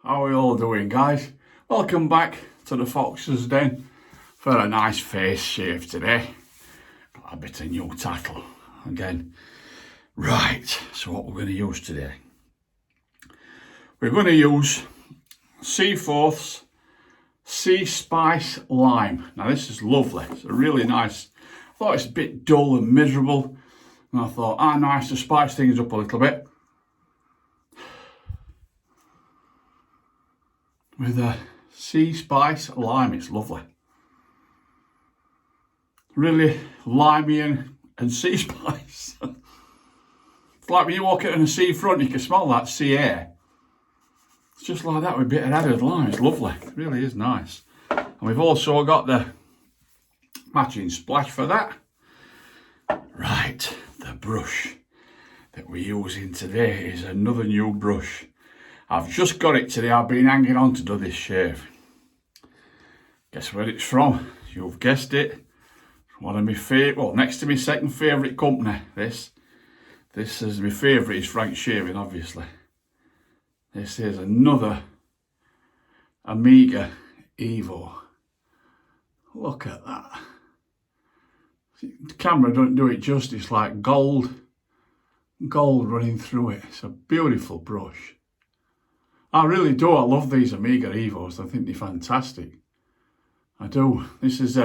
How are we all doing, guys? Welcome back to the Fox's Den for a nice face shave today. Got a bit of new tackle again. Right, so what we're going to use today? We're going to use Seaforth's Sea Spice Lime. Now this is lovely. It's a really nice. I thought it's a bit dull and miserable, and I thought, nice to spice things up a little bit. With a Sea Spice Lime, it's lovely. Really limey and sea spice. It's like when you walk out on a seafront, you can smell that sea air. It's just like that with a bit of added lime. It's lovely. It really is nice. And we've also got the matching splash for that. Right, the brush that we're using today is another new brush. I've just got it today. I've been hanging on to do this shave. Guess where it's from? You've guessed it. One of my favourite, well, next to my second favourite company. This is my favourite, is Frank Shaving, obviously. This is another Amiga Evo. Look at that. The camera don't do it justice, like gold running through it. It's a beautiful brush. I really do. I love these Amiga Evos. I think they're fantastic. I do. This is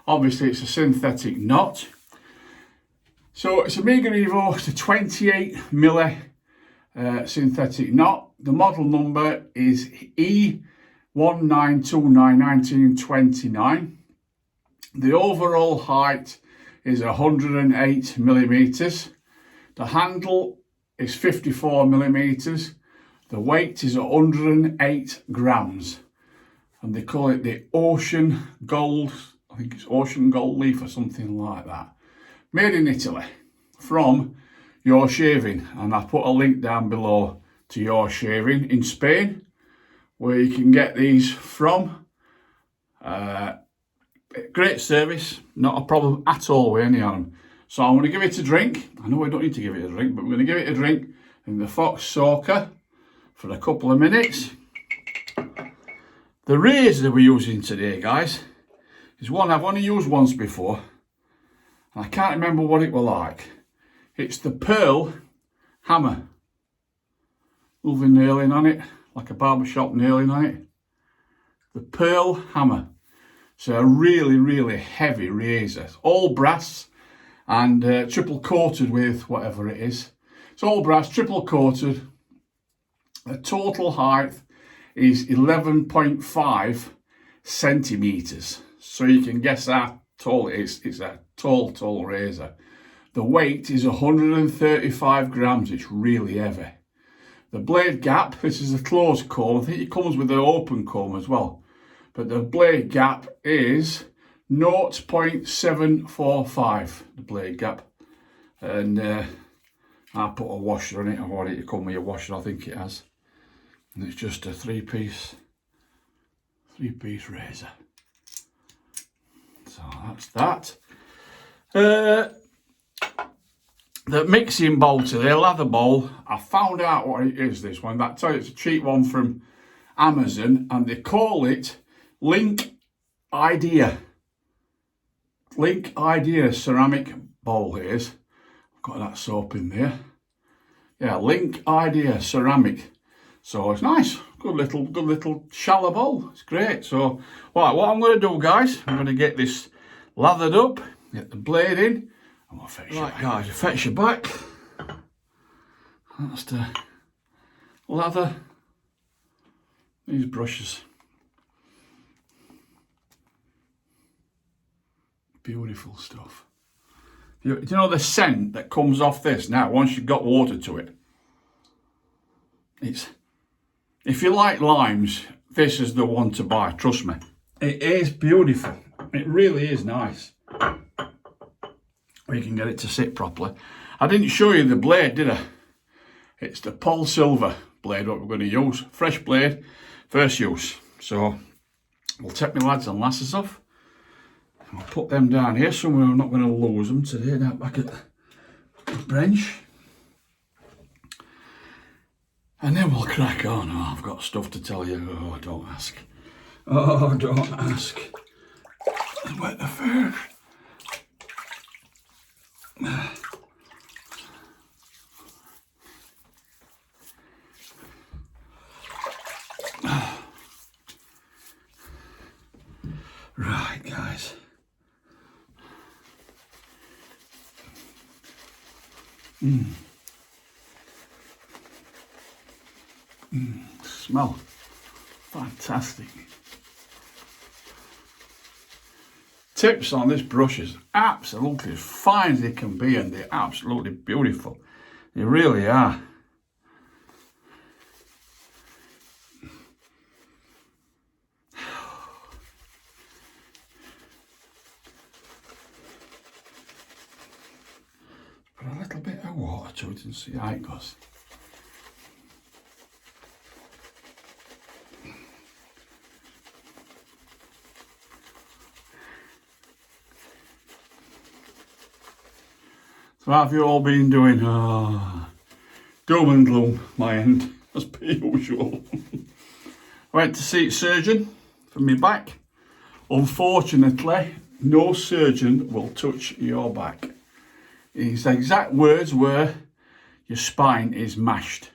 obviously it's a synthetic knot. So it's Amiga Evo. It's a 28mm synthetic knot. The model number is E19291929. The overall height is 108mm. The handle is 54mm. The weight is 108 grams, and they call it the Ocean Gold, I think it's Ocean Gold Leaf or something like that. Made in Italy, from Your Shaving, and I put a link down below to Your Shaving in Spain, where you can get these from. Great service, not a problem at all with any of them. So I'm going to give it a drink. I know we don't need to give it a drink, but we're going to give it a drink in the Fox Soaker for a couple of minutes. The razor we're using today, guys, is one I've only used once before, and I can't remember what it was like. It's the Pearl Hammer. Lovely nailing on it, like a barbershop nailing on it. The Pearl Hammer. It's a really, really heavy razor. It's all brass and triple coated with whatever it is. It's all brass, triple coated. The total height is 11.5 centimeters. So you can guess how tall it is. It's a tall razor. The weight is 135 grams. It's really heavy. The blade gap, this is a closed comb. I think it comes with an open comb as well. But the blade gap is 0.745, the blade gap. And I put a washer on it. I want it to come with a washer, I think it has. And it's just a three-piece razor. So that's that. The mixing bowl today, lather bowl, I found out what it is, this one. That tell you it's a cheap one from Amazon, and they call it Linkidea. Linkidea ceramic bowl here. I've got that soap in there. Yeah, Linkidea ceramic. So it's nice, good little shallow bowl. It's great. So, right, what I'm going to do, guys, I'm going to get this lathered up, get the blade in, and we'll fetch it back. Right, guys, I fetch it back. That's to lather these brushes. Beautiful stuff. Do you know the scent that comes off this now once you've got water to it? If you like limes, this is the one to buy, trust me. It is beautiful. It really is nice. We can get it to sit properly. I didn't show you the blade, did I? It's the Paul Silver blade, what we're going to use. Fresh blade, first use. So we'll take my lads and lasses off. I'll put them down here somewhere. I'm not going to lose them today, down back at the bench. And then we'll crack on. Oh, I've got stuff to tell you. Oh, don't ask. Oh, don't ask. Wet the first. Right, guys. Smell fantastic. Tips on this brush is absolutely as fine as they can be, and they're absolutely beautiful. They really are. Put a little bit of water to it and see how it goes. So how have you all been doing? Oh, doom and gloom, my end, as per usual. I went to see a surgeon for my back. Unfortunately, no surgeon will touch your back. His exact words were, your spine is mashed.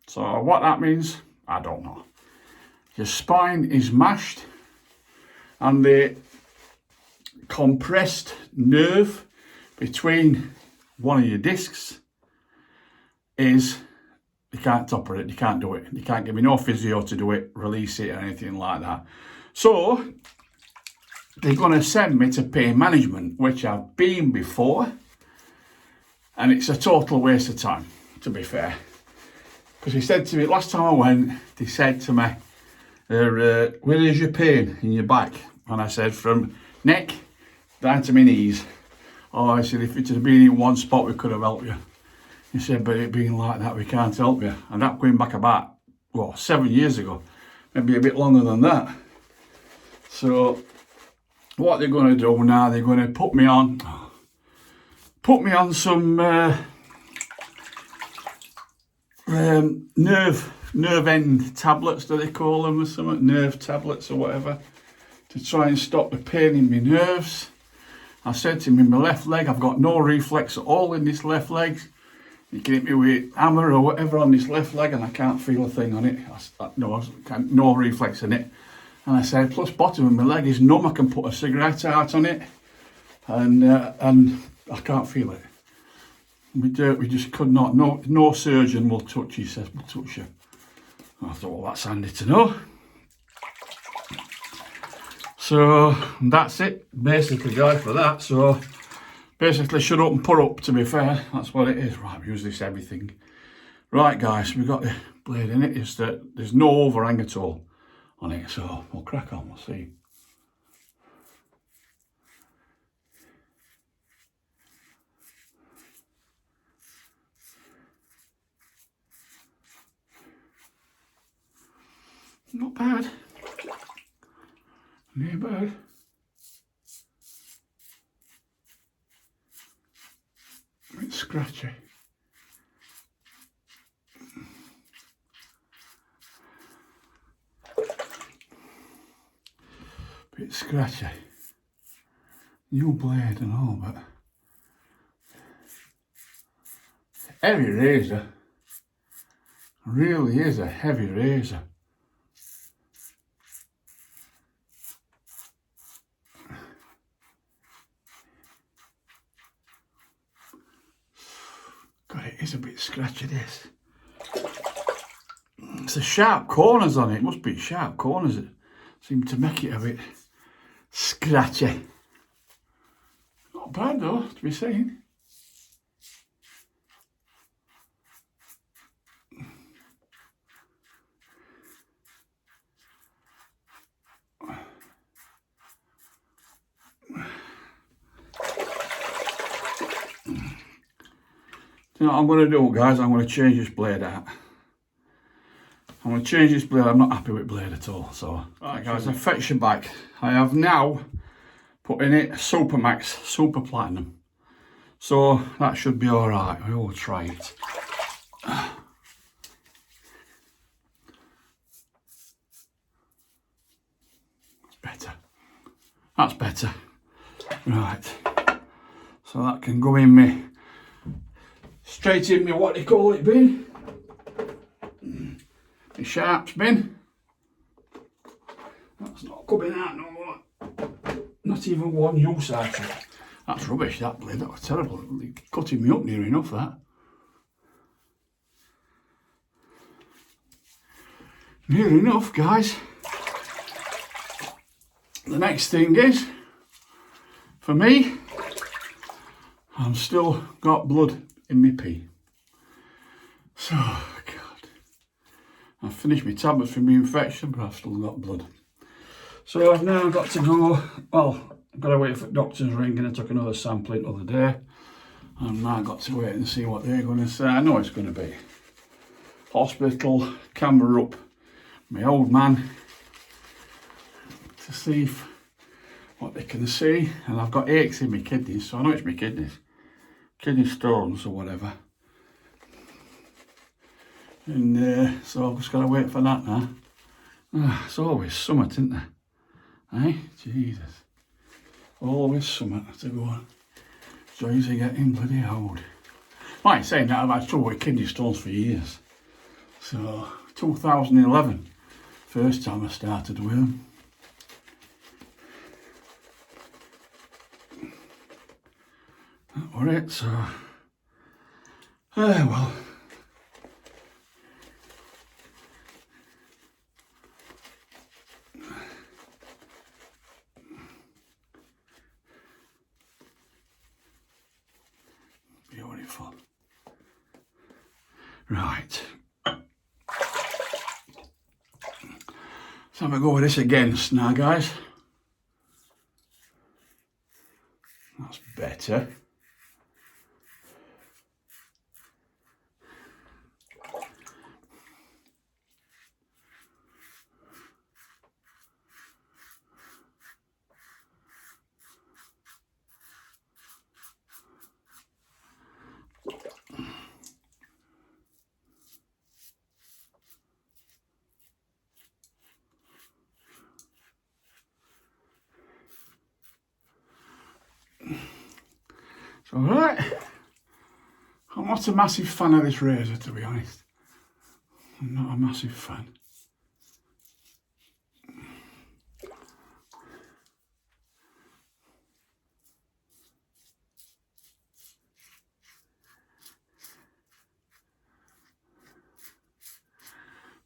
So what that means, I don't know. Your spine is mashed, and the compressed nerve between one of your discs is, you can't operate, you can't do it. You can't give me no physio to do it, release it or anything like that. So they're going to send me to pain management, which I've been before, and it's a total waste of time, to be fair. Because he said to me, last time I went, they said to me, where is your pain in your back? And I said, from neck down to my knees. Oh, I said, if it had been in one spot, we could have helped you. He said, but it being like that, we can't help you. And that going back about, 7 years ago, maybe a bit longer than that. So what they're going to do now, they're going to put me on some nerve end tablets, do they call them, or something, nerve tablets or whatever, to try and stop the pain in my nerves. I said to him, in my left leg, I've got no reflex at all in this left leg. You can hit me with a hammer or whatever on this left leg and I can't feel a thing on it. No reflex in it. And I said, plus bottom of my leg is numb. I can put a cigarette out on it and I can't feel it. We just could not. No surgeon will touch you. He says, we'll touch you. I thought, well, that's handy to know. So that's it, basically, guys, for that. So basically, shut up and put up, to be fair. That's what it is. Right, we use this everything. Right, guys, we've got the blade in it. Is that there's no overhang at all on it. So we'll crack on, we'll see. Not bad. Not bad. A bit scratchy. Bit scratchy. New blade and all, but heavy razor. Really is a heavy razor. God, it is a bit scratchy, this. It's the sharp corners on it. It must be sharp corners that seem to make it a bit scratchy. Not bad though, to be seen. You know what I'm going to do, guys? I'm going to change this blade out. I'm going to change this blade. I'm not happy with blade at all. So, right, guys, I fetched it back. I have now put in it Super Max Super Platinum. So that should be all right. We will try it. better. That's better. Right. So that can go in me, straight in me, what do you call it, bin? My sharps bin. That's not coming out no more. Not even one use out of it. That's rubbish, that blade. That was terrible. Cutting me up near enough, that. Near enough, guys. The next thing is, for me, I've still got blood in my pee. So, God. I've finished my tablets for my infection, but I've still got blood. So I've now got to go, well, I've got to wait for the doctor's ring, and I took another sampling the other day. I've now got to wait and see what they're going to say. I know it's going to be hospital, camera up, my old man, to see what they can see. And I've got aches in my kidneys, so I know it's my kidneys. Kidney stones or whatever. And so I've just got to wait for that now. It's always something, isn't there? Eh? Jesus. Always something to go on. Joys are getting bloody old. Like saying that, I've had trouble with kidney stones for years. So, 2011, first time I started with them. That was it, so. Well. Beautiful. Right. So I'm going to go with this again now, guys. That's better. So, right, I'm not a massive fan of this razor, to be honest. I'm not a massive fan.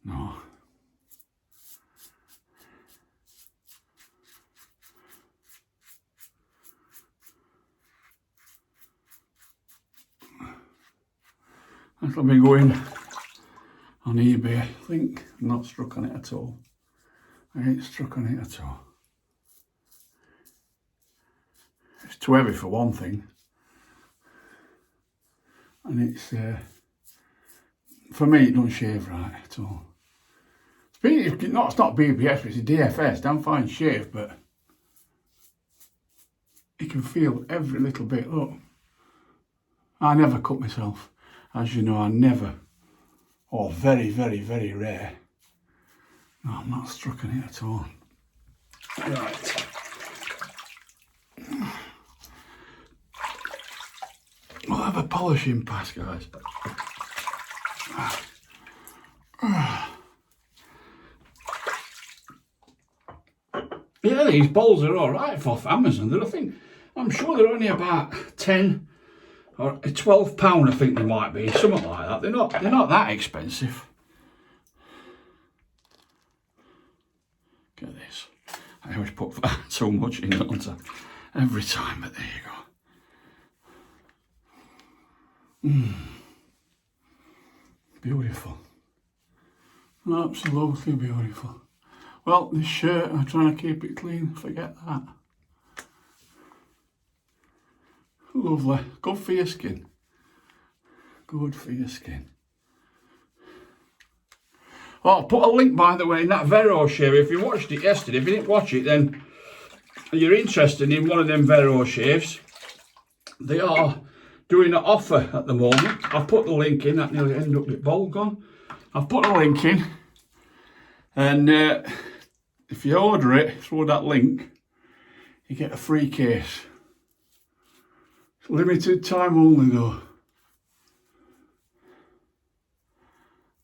No. That'll be going on eBay. I think I'm not struck on it at all. I ain't struck on it at all. It's too heavy for one thing. And it's, for me, it don't shave right at all. It's not BBS, but it's a DFS, damn fine shave, but you can feel every little bit. Look, I never cut myself. As you know, I never, or very, very, very rare. No, I'm not struck on it at all. Right. We'll have a polishing pass, guys. Yeah, these bowls are all right off Amazon. I'm sure they're only about 10 or £12, I think they might be, something like that. They're not that expensive. Get this. I always put so much in it every time, but there you go. Beautiful. Absolutely beautiful. Well, this shirt, I'm trying to keep it clean, forget that. Lovely. Good for your skin. Good for your skin. Oh, I'll put a link, by the way, in that Vero shave. If you watched it yesterday, if you didn't watch it, then you're interested in one of them Vero shaves. They are doing an offer at the moment. I've put the link in. That nearly ended up with bowl gone. I've put a link in. And if you order it through that link, you get a free case. It's limited time only though.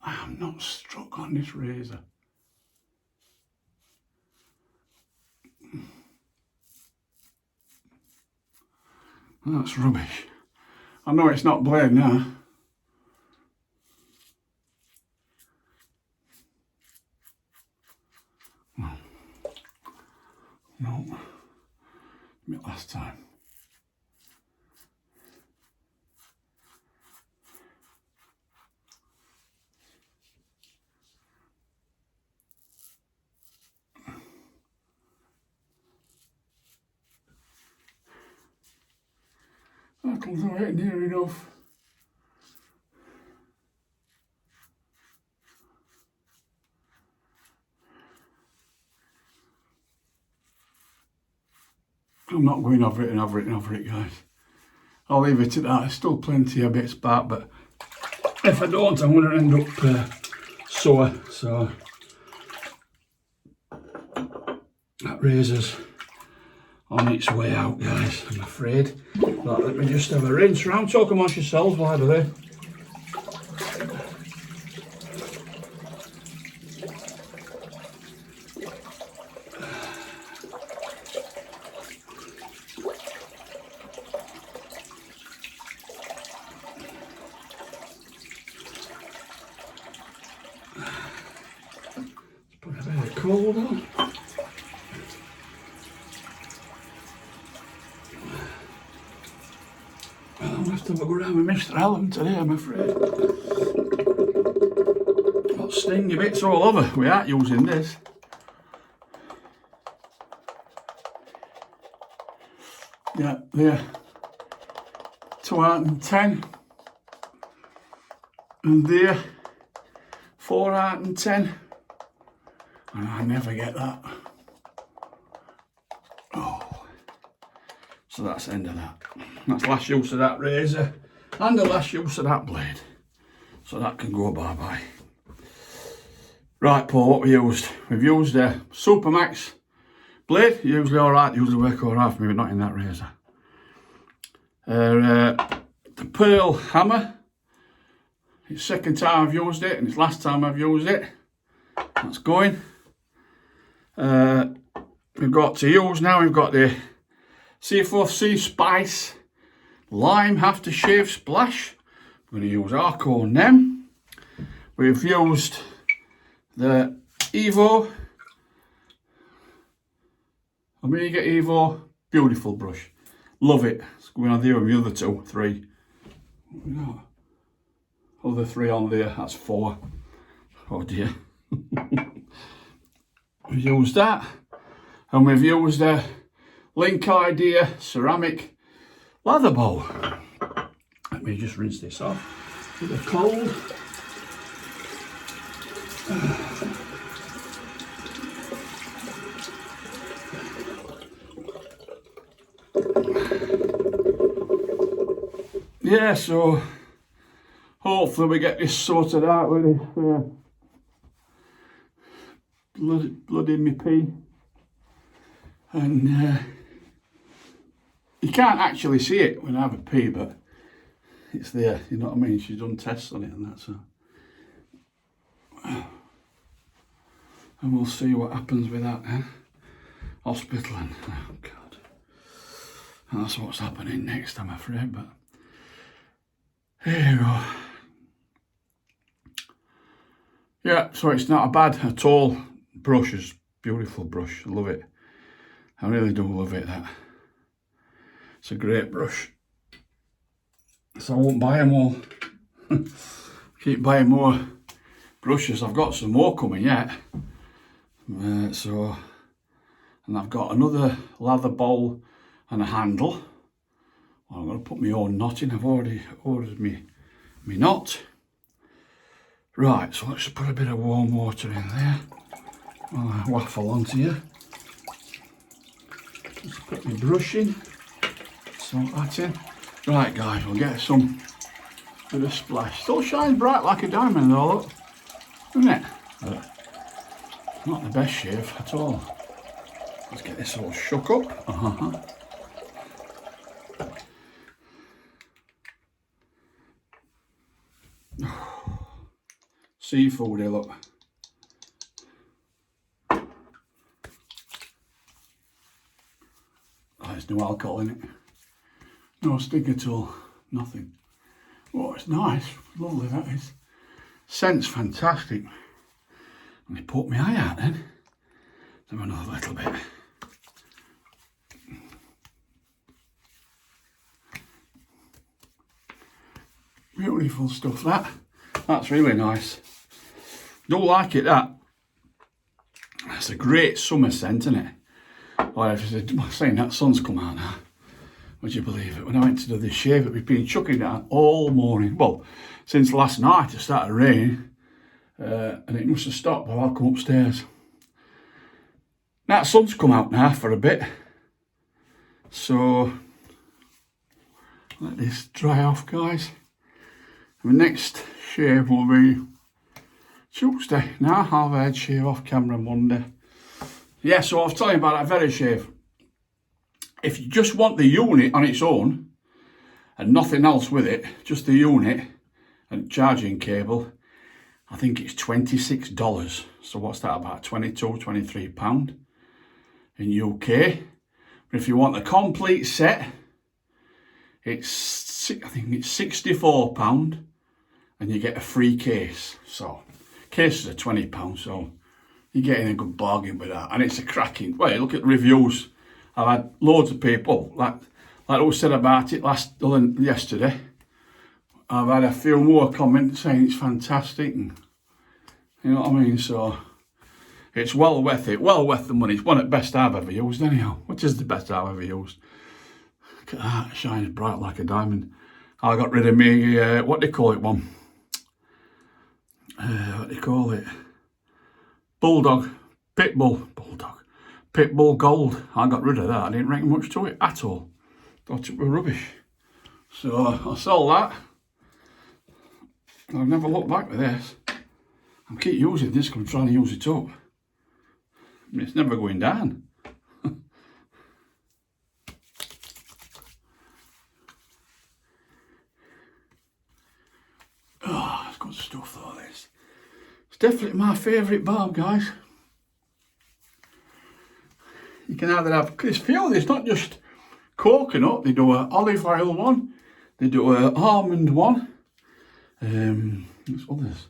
I am not struck on this razor. That's rubbish. I know it's not blade now. No. Last time. That'll do it near enough. I'm not going over it and over it and over it, guys. I'll leave it at that. There's still plenty of bits back, but if I don't, I'm going to end up sore. So that razor's on its way out, guys, I'm afraid. But let me just have a rinse round. Talk amongst yourselves, by the way. Put a bit of cold on. I'll have to go around with Mr. Allen today, I'm afraid. Got stingy bits all over. We aren't using this. Yeah, there. 210. And there. 410. And I never get that. Oh. So that's the end of that. That's the last use of that razor. And the last use of that blade. So that can go bye-bye. Right, Paul, what we used? We've used a Supermax blade. Usually alright, usually work alright for me, but not in that razor. The Pearl hammer. It's the second time I've used it, and it's the last time I've used it. That's going. We've got to use now, we've got the Seaforth Sea Spice Lime Aftershave Splash. We're going to use Arco Nem. We've used the Evo Omega Evo beautiful brush. Love it. It's going on there with the other two, three. What we got? Other three on there, that's 4. Oh dear. We've used that, and we've used a Linkidea ceramic lather bowl. Let me just rinse this off with a cold. Yeah, so hopefully we get this sorted out with it. Blood in me pee. And you can't actually see it when I have a pee, but it's there, you know what I mean? She's done tests on it and that, so. And we'll see what happens with that, hospital and, oh God. And that's what's happening next, I'm afraid, but here you go. Yeah, so it's not a bad at all brush. It's beautiful brush, I love it. I really do love it, that. It's a great brush. So I won't buy them all. Keep buying more brushes. I've got some more coming yet. And I've got another lather bowl and a handle. Well, I'm going to put my own knot in. I've already ordered me knot. Right, so let's just put a bit of warm water in there. While I waffle onto you. Just put my brush in. Sort that in. Right, guys, we'll get some bit of splash. Still shines bright like a diamond though, look. Isn't it? Not the best shave at all. Let's get this all shook up. Seafood here, look. Oh, there's no alcohol in it. No stink at all. Nothing. Oh, it's nice. Lovely, that is. Scent's fantastic. And they put my eye out then. Have another little bit. Beautiful stuff, that. That's really nice. Don't like it, that. That's a great summer scent, isn't it? Well, if I'm saying that sun's come out now. Would you believe it? When I went to do this shave, we've been chucking down all morning. Well, since last night it started raining. And it must have stopped while I come upstairs. That sun's come out now for a bit. So, let this dry off, guys. The next shave will be Tuesday. Now I've had shave off camera Monday. Yeah, so I was telling you about that very shave. If you just want the unit on its own and nothing else with it, just the unit and charging cable, I think it's $26. So what's that, about £22, £23 in UK. But if you want the complete set, it's, I think it's £64 and you get a free case. So cases are £20, so you're getting a good bargain with that. And it's a cracking, well, look at the reviews. I've had loads of people, like who said about it yesterday. I've had a few more comments saying it's fantastic, and you know what I mean, so it's well worth it, well worth the money. It's one of the best I've ever used anyhow. Which is the best I've ever used. Look at that, it shines bright like a diamond. I got rid of me, what do you call it one? What do you call it? Bulldog, Pitbull Gold. I got rid of that. I didn't reckon much to it at all. Thought it was rubbish. So I sold that. I've never looked back with this. I keep using this because I'm trying to use it up. I mean, it's never going down. Oh, it's good stuff though, this. It's definitely my favourite balm, guys. You can either have, this feel, it's not just coconut, they do an olive oil one, they do an almond one. There's others,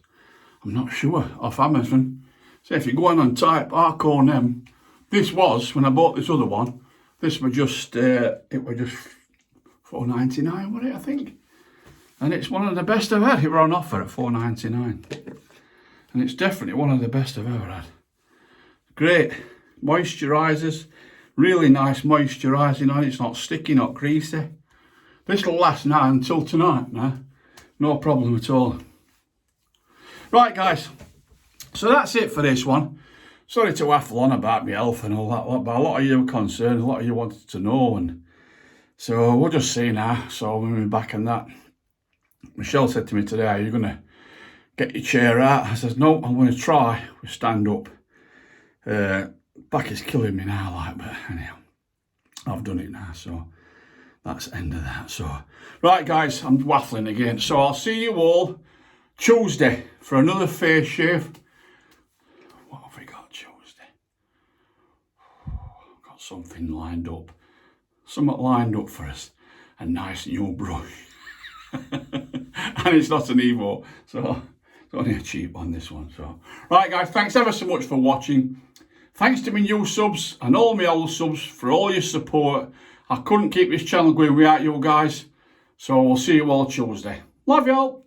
I'm not sure, off Amazon. So if you go on and type Arcornem, this was, when I bought this other one, this was just, it was just $4.99, was it, I think? And it's one of the best I've had. It were on offer at $4.99. And it's definitely one of the best I've ever had. Great moisturisers, really nice moisturising on it. It's not sticky, not greasy. This will last now until tonight now. No problem at all. Right, guys, so that's it for this one. Sorry to waffle on about my health and all that, but a lot of you were concerned, a lot of you wanted to know, and so we'll just see now. So when we're back on that, Michelle said to me today, are you going to get your chair out? I says, no, I'm going to try. We stand up. Back is killing me now, like, but anyhow, I've done it now, so that's the end of that. So, right, guys, I'm waffling again. So I'll see you all Tuesday for another face shave. What have we got Tuesday? I've got something lined up. Something lined up for us. A nice new brush. And it's not an Evo, so it's only a cheap one, this one. So, right, guys, thanks ever so much for watching. Thanks to my new subs and all my old subs for all your support. I couldn't keep this channel going without you guys. So we'll see you all Tuesday. Love y'all.